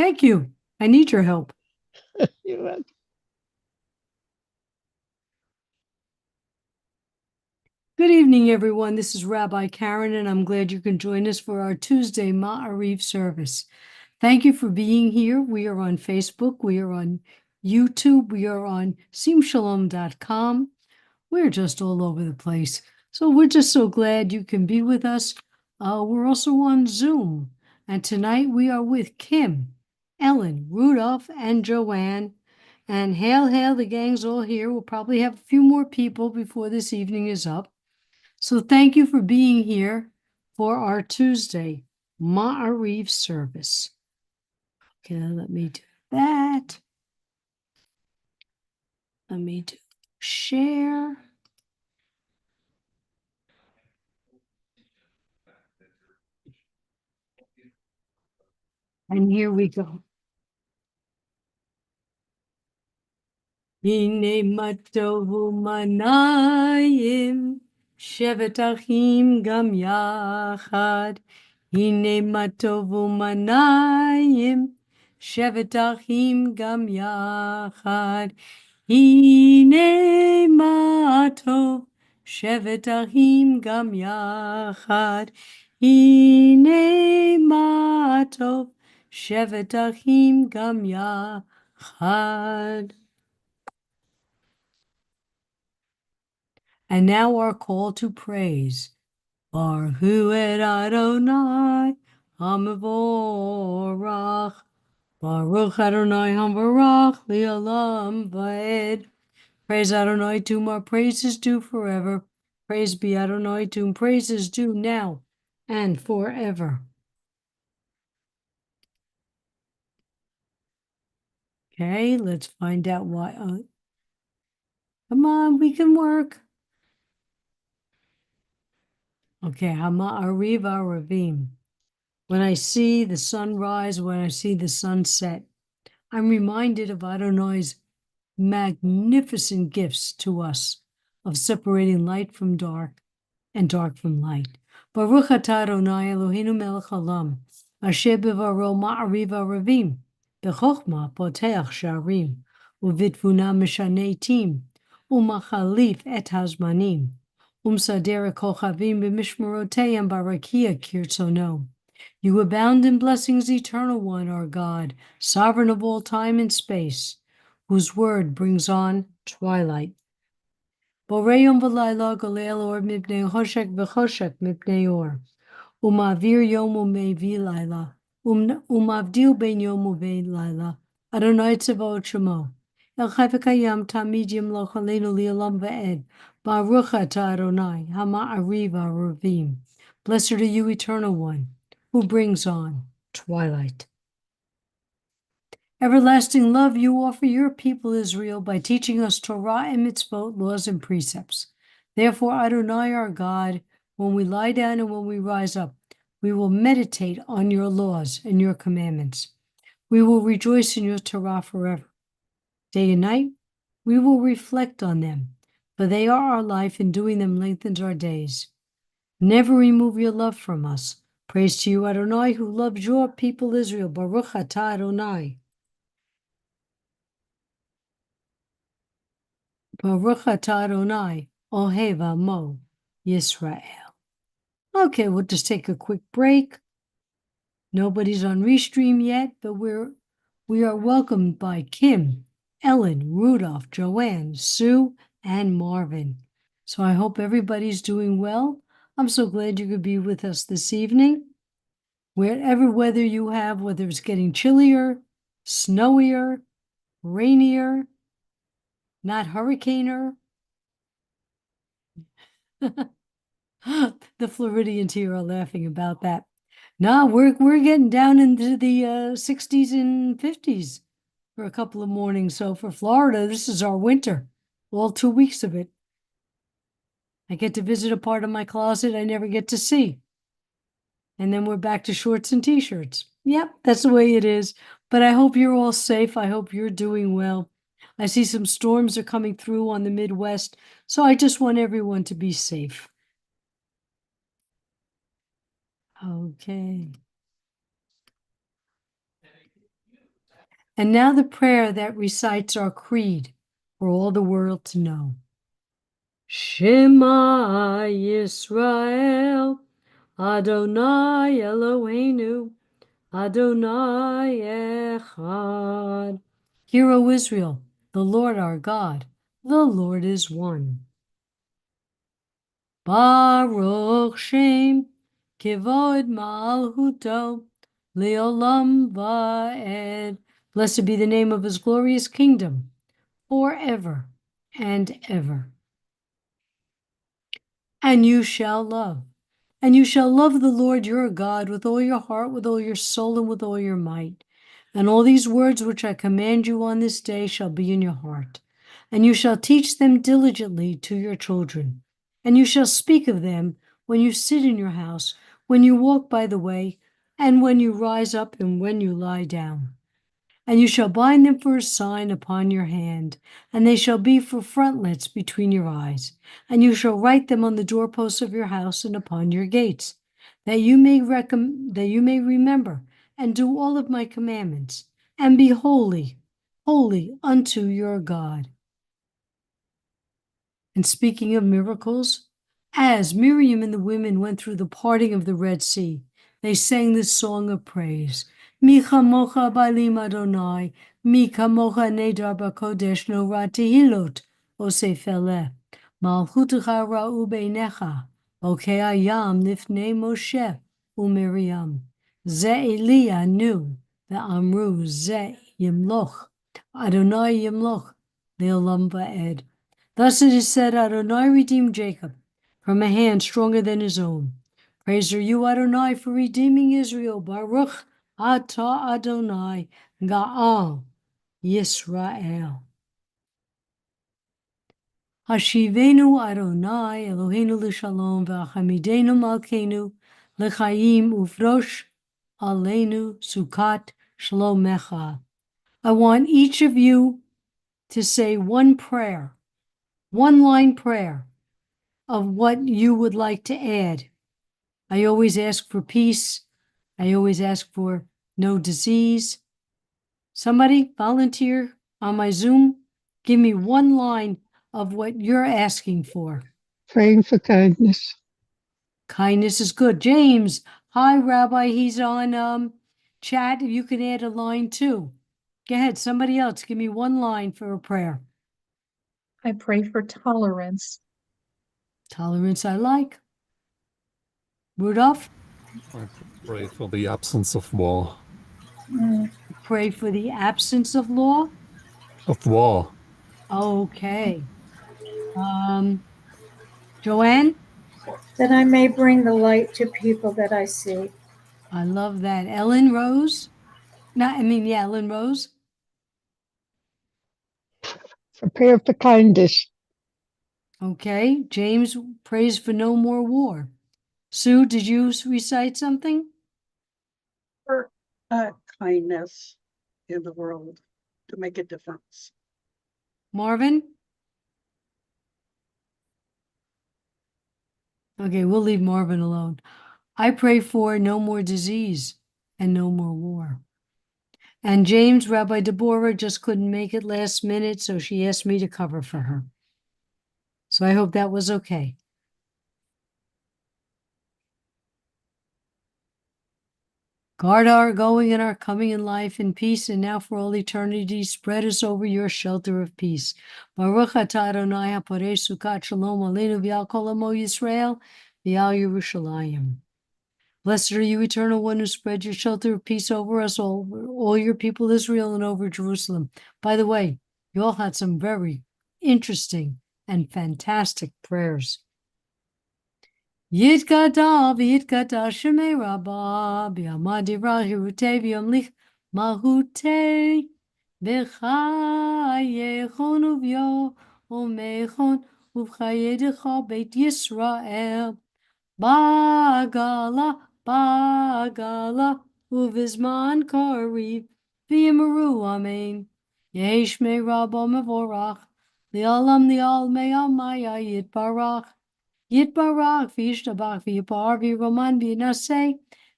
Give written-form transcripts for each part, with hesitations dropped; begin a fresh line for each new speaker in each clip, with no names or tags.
Thank you. I need your help.
You're welcome.
Good evening, everyone. This is Rabbi Karen, and I'm glad you can join us for our Tuesday Ma'ariv service. Thank you for being here. We are on Facebook. We are on YouTube. We are on simshalom.com. We're just all over the place. So we're just so glad you can be with us. We're also on Zoom. And tonight we are with Kim, Ellen, Rudolph, and Joanne. And hail, hail, the gang's all here. We'll probably have a few more people before this evening is up. So thank you for being here for our Tuesday Ma'ariv service. Okay, let me do that. Let me do share. And here we go. Hine matovu manayim, shevet achim gam yachad. Hine matovu manayim, shevet achim gam yachad. Hine matov, shevet achim gam yachad. Hine matov, shevet achim gam yachad. And now our call to praise. Baruch et Adonai Hamavorach. Baruch Adonai Hamavorach Li'olam Va'ed. Praise Adonai, to whom our praise is due forever. Praise be Adonai, to whom praise is due now and forever. Okay, let's find out why. Come on, we can work. Okay, Ha'ma'ariv Aravim. When I see the sunrise, when I see the sunset, I'm reminded of Adonai's magnificent gifts to us of separating light from dark and dark from light. Baruch atah Adonai Eloheinu melech haolam, asher bevaro ma'ariv aravim, b'chochma poteach sha'arim, u'vitvuna meshane tim, u'machalif et hazmanim, u'msader kochavim b'mishmaroteiam barakia kirtzono. You abound in blessings, eternal one, our God, sovereign of all time and space, whose word brings on twilight. Borei yom v'layla golel or mipnei choshek v'choshek mipnei or. Umavir yom umevi layla. Umavdil ben yom uvein layla. Adonai tzavot shemo. El chai v'kayam tamid yimloch aleinu li'olam v'ed. Baruch atah Adonai hama'ariv aravim. Blessed are you, eternal one, who brings on twilight. Everlasting love you offer your people Israel by teaching us Torah and mitzvot, laws and precepts. Therefore, Adonai our God, when we lie down and when we rise up, we will meditate on your laws and your commandments. We will rejoice in your Torah forever. Day and night, we will reflect on them, for they are our life, and doing them lengthens our days. Never remove your love from us. Praise to you, Adonai, who loves your people Israel. Baruch atah Adonai. Baruch atah Adonai, Ohev Amo Yisrael. Okay, we'll just take a quick break. Nobody's on Restream yet, but we are welcomed by Kim, Ellen, Rudolph, Joanne, Sue, and Marvin. So I hope everybody's doing well. I'm so glad you could be with us this evening. Wherever weather you have, whether it's getting chillier, snowier, rainier, not hurricaneer. The Floridians here are laughing about that. No, we're getting down into the 60s and 50s for a couple of mornings. So for Florida, this is our winter, all 2 weeks of it. I get to visit a part of my closet I never get to see. And then we're back to shorts and t-shirts. Yep, that's the way it is. But I hope you're all safe. I hope you're doing well. I see some storms are coming through on the Midwest, so I just want everyone to be safe. Okay. And now the prayer that recites our creed for all the world to know. Shema Yisrael, Adonai Eloheinu, Adonai Echad. Hear, O Israel, the Lord our God, the Lord is one. Baruch Shem, Kivod Malhuto, Leolam Va'ed. Blessed be the name of his glorious kingdom, forever and ever. And you shall love. And you shall love the Lord your God with all your heart, with all your soul, and with all your might. And all these words which I command you on this day shall be in your heart. And you shall teach them diligently to your children. And you shall speak of them when you sit in your house, when you walk by the way, and when you rise up and when you lie down. And you shall bind them for a sign upon your hand, and they shall be for frontlets between your eyes. And you shall write them on the doorposts of your house and upon your gates, that you may remember and do all of my commandments, and be holy, holy unto your God. And speaking of miracles, as Miriam and the women went through the parting of the Red Sea, they sang this song of praise. Mi chamocha ba'alim Adonai, mi kamocha nedar b'kodesh no ratihilot osefele. Malchutecha ra'u beinecha, okei hayam nifnei Moshe u'Miriam. Ze Eli anu, ve'amru ze yimloch, Adonai yimloch, le'olam va'ed. Thus it is said, Adonai redeemed Jacob from a hand stronger than his own. Praise are you, Adonai, for redeeming Israel. Baruch atah Adonai, Ga'al Yisrael. Hashivenu Adonai, Eloheinu l'shalom, v'achamidenu malkeinu, l'chaim uvrosh aleinu sukat shalomecha. I want each of you to say one prayer, one-line prayer of what you would like to add. I always ask for peace. I always ask for no disease. Somebody volunteer on my Zoom. Give me one line of what you're asking for.
Praying for kindness.
Kindness is good. James, hi, Rabbi. He's on chat. You can add a line too. Go ahead. Somebody else. Give me one line for a prayer.
I pray for tolerance.
Tolerance I like. Rudolph?
I pray for the absence of war.
Pray for the absence of law.
Of war.
Okay. Joanne?
That I may bring the light to people that I see.
I love that. Ellen Rose? Ellen Rose.
Prepare for kindness.
Okay. James prays for no more war. Sue, did you recite something?
For kindness in the world to make a difference.
Marvin? Okay, we'll leave Marvin alone. I pray for no more disease and no more war. And James, Rabbi Deborah just couldn't make it last minute, so she asked me to cover for her. So I hope that was okay. Guard our going and our coming in life in peace, and now for all eternity, spread us over your shelter of peace. Baruch atah Adonai haporei sukat shalom aleinu v'al kol amo Yisrael v'al Yerushalayim. Blessed are you, Eternal One, who spread your shelter of peace over us all your people Israel, and over Jerusalem. By the way, you all had some very interesting and fantastic prayers. Yitkata v'yitkata shemei rabba b'yamad yirah hirutei v'yamlich malhutei b'chayechon uv'yo omechon uv'chayedecha beit Yisrael bagala uvizman kariv v'yimaru amen yeshmei rabba mevorach li'olam me'amaya yitbarach Yitbarach, v'yishtabach, v'yipar, v'yiroman, v'yinaseh,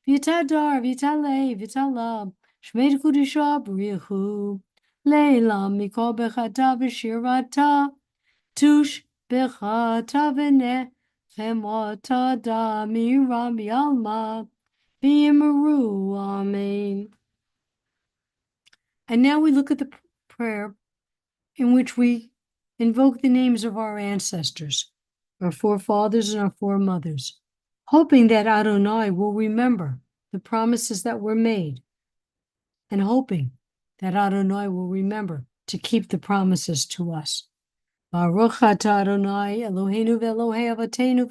v'yitadar, v'yitaleh, v'yitalam, Shmei Kudisha Brichu, Leila Mikol Bechata B'Shirata, Tush Bechata V'Nechemota Da Miram Yalma, B'Yimaru, Amen. And now we look at the prayer in which we invoke the names of our ancestors, our forefathers and our foremothers, hoping that Adonai will remember the promises that were made, and hoping that Adonai will remember to keep the promises to us. Baruch atah Adonai Eloheinu ve'Elohei Avotenu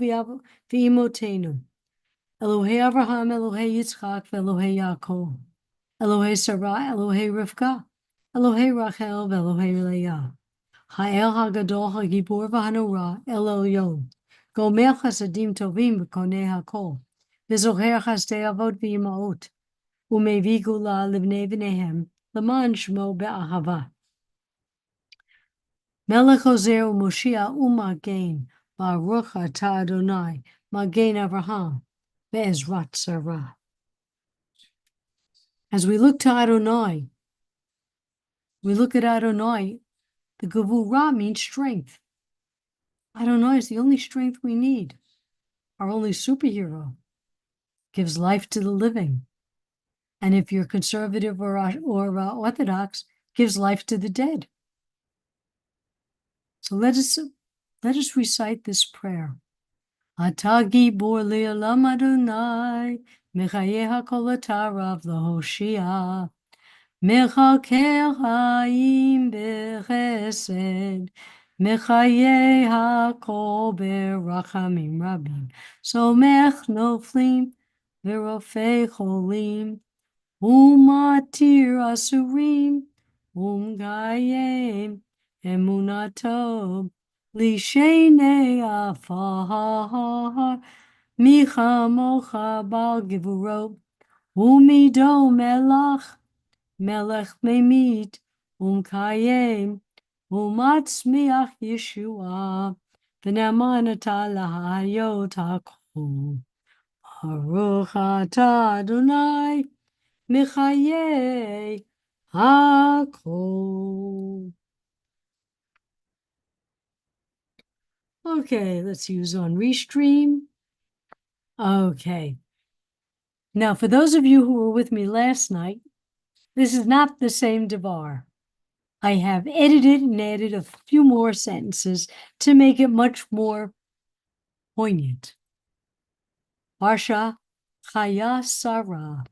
ve'Imotenu, Elohei Avraham, Elohei Yitzchak, ve'Elohei Yaakov, Elohei Sarah, Elohei Rivka, Elohei Rachel, ve'Elohei Leah. Ha'el ha'gadol ha'gibor v'hanora el elyon. Gomer chasadim tovim v'konei ha'kol. V'zocher chasdei avot v'imaot. U'mevi gula livnei v'nehem. L'man shmo be'ahava. Melech ozer u'moshia u'magen. Baruch atah Adonai. Magen Avraham. Ve'ezrat Sarah. As we look to Adonai, we look at Adonai. The Gevurah means strength. Adonai is the only strength we need, our only superhero, gives life to the living. And if you're conservative or Orthodox, gives life to the dead. So let us recite this prayer. Ata gibor le'olam Adonai, mechaye hakol atarav lahoshia, mechaker ha'im bechesed, mechaye hakol berachamim rabim, somech noflim v'rofei cholim, umatir asurim, umgayem emunato, lishenei afar, michamocha bal gevurot, umido melach, melech memit, umkayem, umatzmiach Yeshua, v'namanata lahayot hakol. Baruch atah Adonai, Mechaye Hakol. Okay, let's use on Restream. Okay. Now, for those of you who were with me last night, this is not the same Devar. I have edited and added a few more sentences to make it much more poignant. Parsha Chaya Sarah.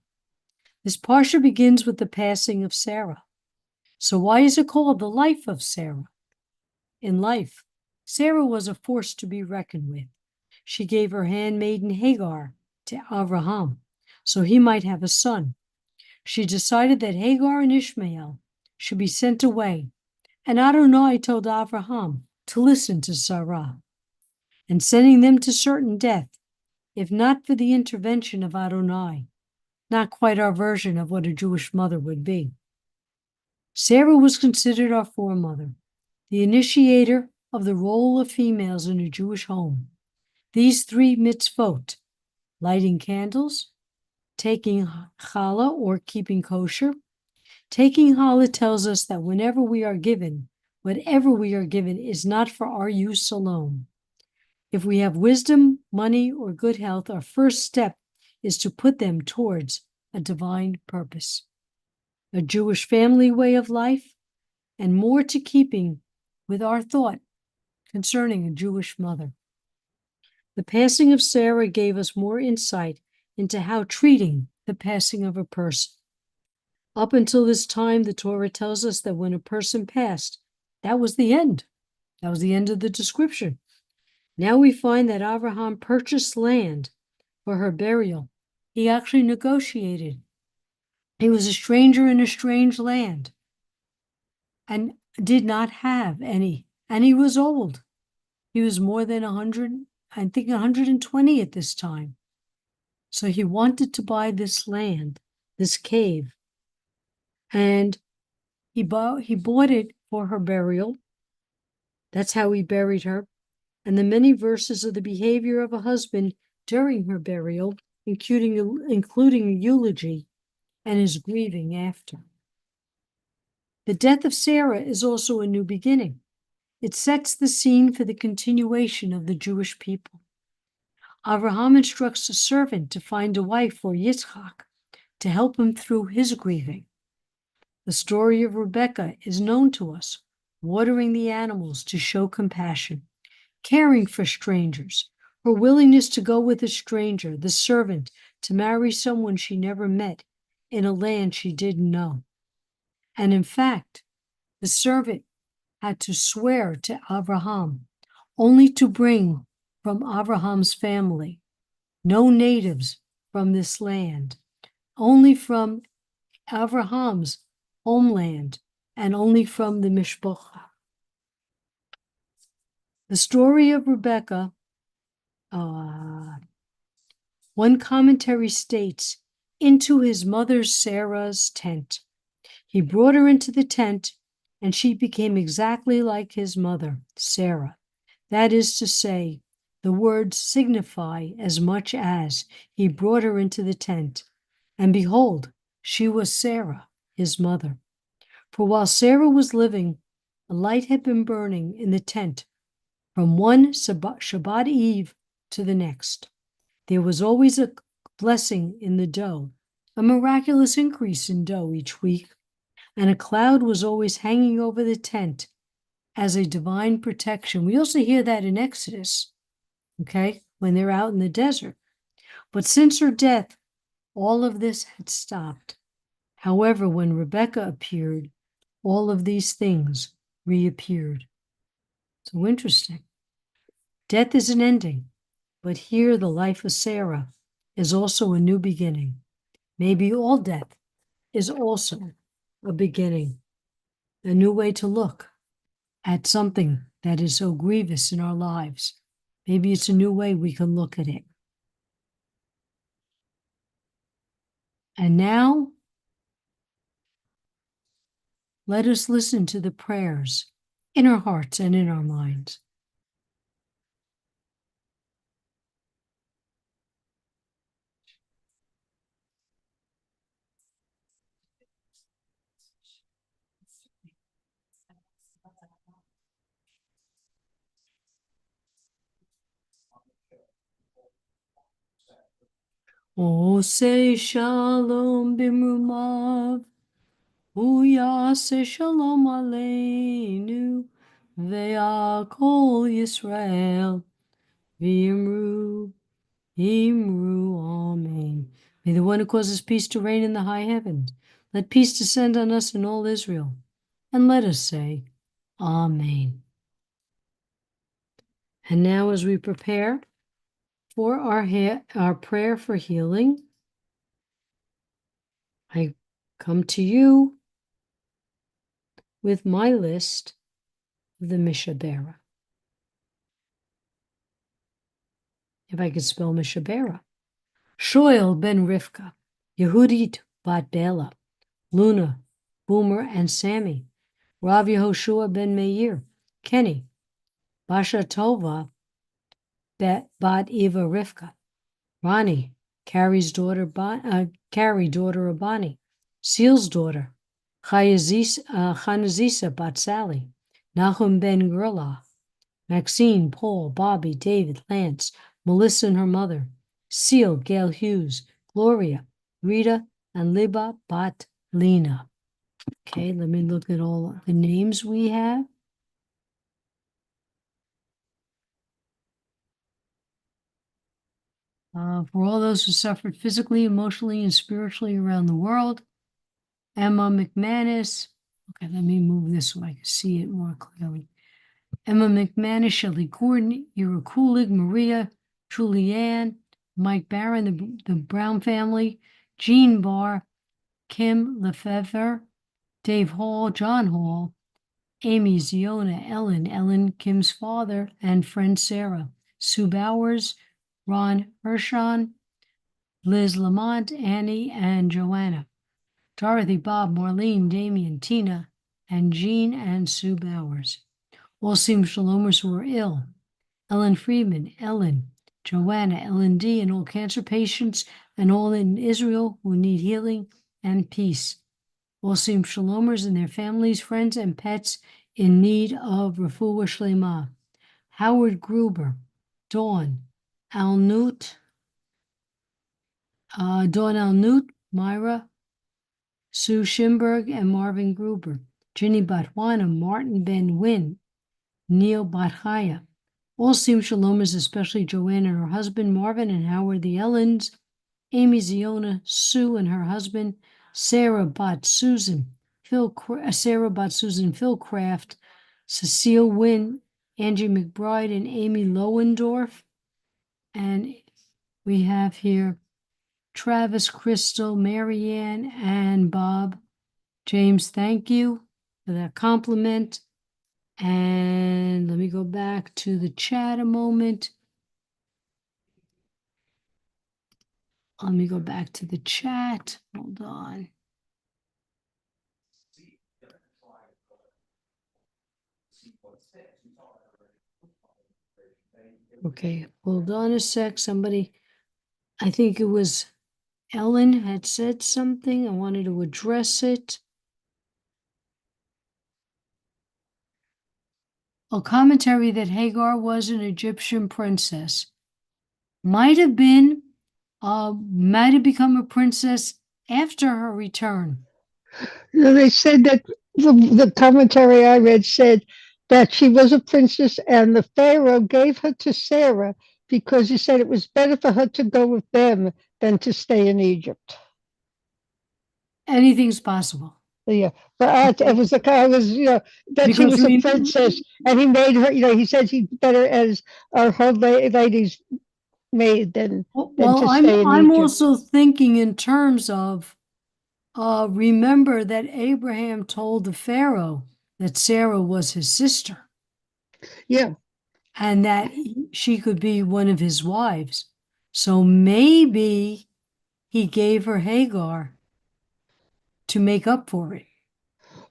This Parsha begins with the passing of Sarah. So why is it called the life of Sarah? In life, Sarah was a force to be reckoned with. She gave her handmaiden Hagar to Abraham so he might have a son. She decided that Hagar and Ishmael should be sent away, and Adonai told Abraham to listen to Sarah, and sending them to certain death, if not for the intervention of Adonai. Not quite our version of what a Jewish mother would be. Sarah was considered our foremother, the initiator of the role of females in a Jewish home. These three mitzvot, lighting candles, taking challah or keeping kosher. Taking challah tells us that whatever we are given is not for our use alone. If we have wisdom, money, or good health, our first step is to put them towards a divine purpose, a Jewish family way of life, and more to keeping with our thought concerning a Jewish mother. The passing of Sarah gave us more insight into how treating the passing of a person. Up until this time, the Torah tells us that when a person passed, that was the end. That was the end of the description. Now we find that Abraham purchased land for her burial. He actually negotiated. He was a stranger in a strange land and did not have any. And he was old. He was more than 100, I think 120 at this time. So he wanted to buy this land, this cave. And he bought it for her burial. That's how he buried her. And the many verses of the behavior of a husband during her burial, including a eulogy, and is grieving after. The death of Sarah is also a new beginning. It sets the scene for the continuation of the Jewish people. Abraham instructs a servant to find a wife for Yitzchak to help him through his grieving. The story of Rebekah is known to us, watering the animals to show compassion, caring for strangers, her willingness to go with a stranger, the servant, to marry someone she never met in a land she didn't know. And in fact, the servant had to swear to Abraham only to bring from Abraham's family no natives from this land, only from Abraham's homeland, and only from the Mishpocha. The story of Rebekah, one commentary states, into his mother Sarah's tent. He brought her into the tent, and she became exactly like his mother, Sarah. That is to say, the words signify as much as he brought her into the tent, and behold, she was Sarah, his mother. For while Sarah was living, a light had been burning in the tent from one Shabbat Eve to the next. There was always a blessing in the dough, a miraculous increase in dough each week, and a cloud was always hanging over the tent as a divine protection. We also hear that in Exodus, okay, when they're out in the desert. But since her death, all of this had stopped. However, when Rebekah appeared, all of these things reappeared. So interesting. Death is an ending, but here the life of Sarah is also a new beginning. Maybe all death is also a beginning, a new way to look at something that is so grievous in our lives. Maybe it's a new way we can look at it. And now, let us listen to the prayers in our hearts and in our minds. Ose shalom bimrumav, uyase shalom aleinu, ve'akol Yisrael, v'imru, amen. May the one who causes peace to reign in the high heavens, let peace descend on us and all Israel, and let us say, Amen. And now as we prepare for our prayer for healing, I come to you with my list of the Mishabera. If I could spell Mishabera. Shoel ben Rivka, Yehudit bat Bela, Luna, Boomer, and Sammy, Rav Yehoshua ben Meir, Kenny, Basha Tova, bat Eva Rivka, Ronnie, Carrie's daughter, Carrie, daughter of Bonnie, Seal's daughter, Chanazisa bat Sally, Nahum ben Gerla, Maxine, Paul, Bobby, David, Lance, Melissa and her mother, Seal, Gail Hughes, Gloria, Rita, and Liba bat Lena. Okay, let me look at all the names we have. For all those who suffered physically, emotionally, and spiritually around the world. Emma McManus. Okay, let me move this so I can see it more clearly. Emma McManus, Shelley Gordon, Ira Kulig, Maria, Julianne, Mike Barron, the Brown family, Jean Barr, Kim Lefevre, Dave Hall, John Hall, Amy, Ziona, Ellen, Kim's father, and friend Sarah, Sue Bowers, Ron Hershon, Liz Lamont, Annie, and Joanna, Dorothy, Bob, Marlene, Damien, Tina, and Jean and Sue Bowers. All Seam Shalomers who are ill, Ellen Friedman, Ellen, Joanna, Ellen D., and all cancer patients and all in Israel who need healing, and peace. All Sim Shalomers and their families, friends, and pets in need of refuah shlema. Howard Gruber, Dawn, Alnut, Dawn Alnut, Myra, Sue Schimberg, and Marvin Gruber. Ginny Batwana, Martin Ben Wynn, Neil Bathaya. All Sim Shalomers, especially Joanne and her husband, Marvin and Howard the Ellens, Amy Ziona, Sue and her husband, Sarah Bat Susan, Phil Kraft, Cecile Wynn, Angie McBride, and Amy Lohendorf. And we have here Travis, Crystal, Marianne, and Bob. James, thank you for that compliment. And let me go back to the chat a moment. Let me go back to the chat. Hold on. Okay, hold on a sec. Somebody, I think it was Ellen had said something. I wanted to address it. A commentary that Hagar was an Egyptian princess. Might have become a princess after her return.
They said that the commentary I read said that she was a princess and the Pharaoh gave her to Sarah because he said it was better for her to go with them than to stay in Egypt.
Anything's possible.
Yeah, but it was that
Because
she was a
we-
princess, and he made her. He said she's better as a whole lady's maid than
Well,
to stay in
I'm
Egypt.
also thinking in terms of remember that Abraham told the Pharaoh that Sarah was his sister
Yeah.
and that she could be one of his wives. So maybe he gave her Hagar to make up for it.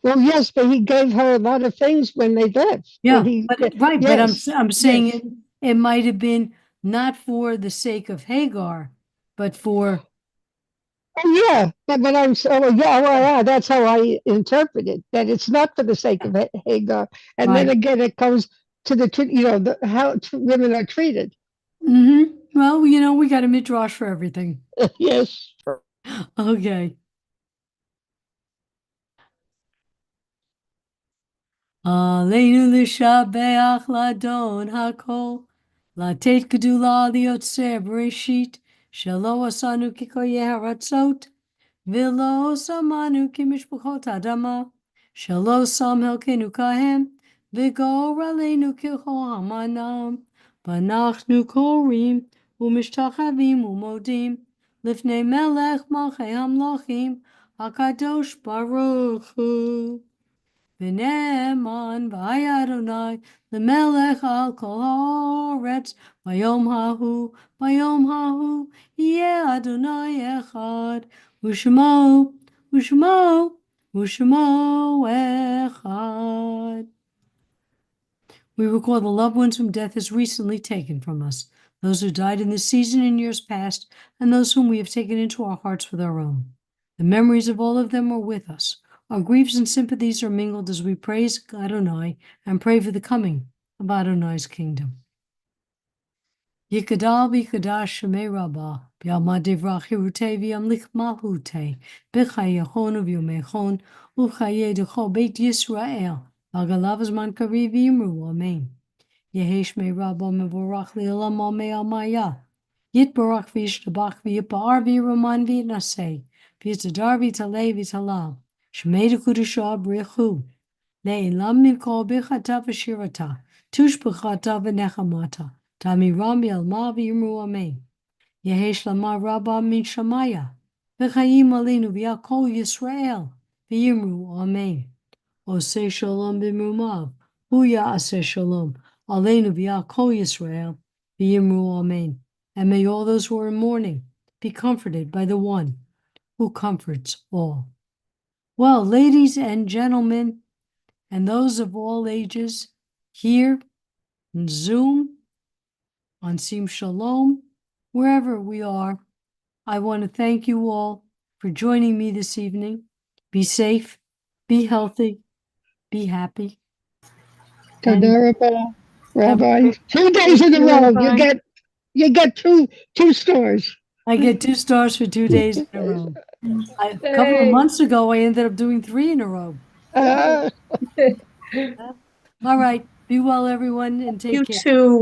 Well, yes, but he gave her a lot of things when they left.
Yeah,
When
right. But I'm saying
yes.
it might have been not for the sake of Hagar, but for
Oh, yeah, but I'm so yeah. That's how I interpret it. That it's not for the sake of Hagar, and then
right.
again, it comes to how women are treated.
Well, we got a midrash for everything.
Yes.
Okay. Aleinu l'shabeach ladon hakol, latet gedula liotzer bereshit, shelo asanu kikoye haratzot, v'lo samanu kimishpachot adama, shelo sam helkenu kahem, v'gor aleinu kicho hamanam, v'anachnu korim, u'mishtachavim u'modim, lifnei melech malchei hamlachim, hakadosh baruch hu. V'ne'eman v'haya Adonai l'melech al kol haaretz v'yom hahu yeh Adonai echad u'shmo echad. We recall the loved ones whom death has recently taken from us, those who died in this season and years past, and those whom we have taken into our hearts with our own. The memories of all of them are with us. Our griefs and sympathies are mingled as we praise Adonai and pray for the coming of Adonai's kingdom. Yikadal b'yikadash shemei rabbah, b'yalma divrach hirutei v'yamlich malhutei, b'chaye yachon uv'yomei u'chaye d'chol beit Yisrael, v'agalav azman kariv v'yimru, amen. Yehi shmei rabbah mevorach li'olam amei almaya, yitbarach v'yishtabach v'yipar v'yiraman v'yinaseh, v'yitzadar v'yitalei v'yitalal, shmei d'kudashah b'richu, le'elam mikol b'chata v'shirata, tushb'chata v'nechamata, Tamiram Yalma v'yimru amen. Yehesh lama rabba min shamaya. V'chayim alinu v'yakol Yisrael. V'yimru amen. Oseh shalom b'mrumav. Hu ya'aseh shalom. Alenu v'yakol Yisrael. V'yimru amen. And may all those who are in mourning be comforted by the one who comforts all. Well, ladies and gentlemen, and those of all ages, here in Zoom, on Sim Shalom, wherever we are, I want to thank you all for joining me this evening. Be safe, be healthy, be happy. And
Todarabah,
have a
Rabbi.
great-
2 days in a row. You get two stars.
I get 2 stars for 2 days in a row. A couple of
Hey.
months ago, I ended up doing 3 in a row.
Uh,
All right. Be well, everyone, and take
You
care.
too.